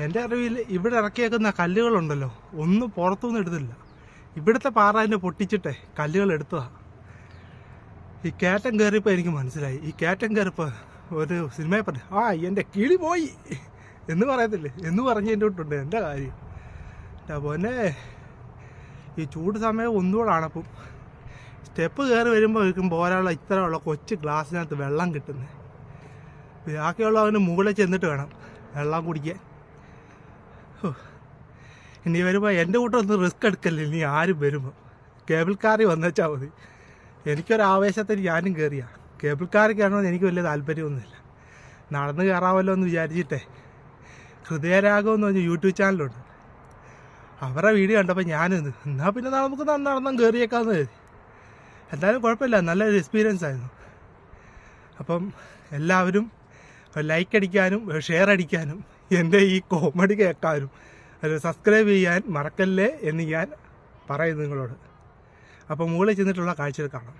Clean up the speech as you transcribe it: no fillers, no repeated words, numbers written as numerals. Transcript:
എൻ്റെ അറിവിൽ ഇവിടെ ഇറക്കിയേക്കുന്ന കല്ലുകളുണ്ടല്ലോ, ഒന്നും പുറത്തുനിന്ന് എടുത്തില്ല. ഇവിടുത്തെ പാറ തന്നെ പൊട്ടിച്ചിട്ടേ കല്ലുകൾ എടുത്തതാണ്. ഈ കയറ്റം കയറിയപ്പോൾ എനിക്ക് മനസ്സിലായി. ഈ കയറ്റം കയറിയപ്പോൾ ഒരു സിനിമയെ പറഞ്ഞു, എൻ്റെ കിളി പോയി എന്ന് പറയത്തില്ലേ, എന്ന് പറഞ്ഞതിൻ്റെ തൊട്ടുണ്ട് എൻ്റെ കാര്യം. പിന്നെ ഈ ചൂട് സമയം ഒന്നുകൂടാണ്. അപ്പം സ്റ്റെപ്പ് കയറി വരുമ്പോൾ പോരാനുള്ള ഇത്രയുള്ള കൊച്ചു ഗ്ലാസ്സിനകത്ത് വെള്ളം കിട്ടുന്നത്. ബാക്കിയുള്ളവന് മുകളിൽ ചെന്നിട്ട് വേണം വെള്ളം കുടിക്കാൻ. ഇനി വരുമ്പോൾ എൻ്റെ കൂട്ടൊന്നും റിസ്ക് എടുക്കല്ലേ. ഇനി ആരും വരുമ്പോൾ കേബിൾ കാറിൽ വന്നുവെച്ചാൽ മതി. എനിക്കൊരാവേശത്തിന് ഞാനും കയറിയാണ്. കേബിൾ കാറിൽ കയറണമെന്ന് എനിക്ക് വലിയ താല്പര്യമൊന്നുമില്ല. നടന്ന് കയറാമല്ലോ എന്ന് വിചാരിച്ചിട്ടേ ഹൃദയരാഗം എന്ന് പറഞ്ഞ യൂട്യൂബ് ചാനലുണ്ട്. അവരുടെ വീഡിയോ കണ്ടപ്പോൾ ഞാനിന്ന് എന്നാൽ പിന്നെ നമുക്ക് നടന്നും കയറിയേക്കാമെന്ന് കരുതി. എന്തായാലും കുഴപ്പമില്ല, നല്ലൊരു എക്സ്പീരിയൻസ് ആയിരുന്നു. അപ്പം എല്ലാവരും ലൈക്ക് അടിക്കാനും ഷെയർ അടിക്കാനും എൻ്റെ ഈ കോമഡി കേൾക്കാനും സബ്സ്ക്രൈബ് ചെയ്യാൻ മറക്കല്ലേ എന്ന് ഞാൻ പറയുന്നു നിങ്ങളോട്. അപ്പം മുകളിൽ ചെന്നിട്ടുള്ള കാഴ്ചകൾ കാണാം.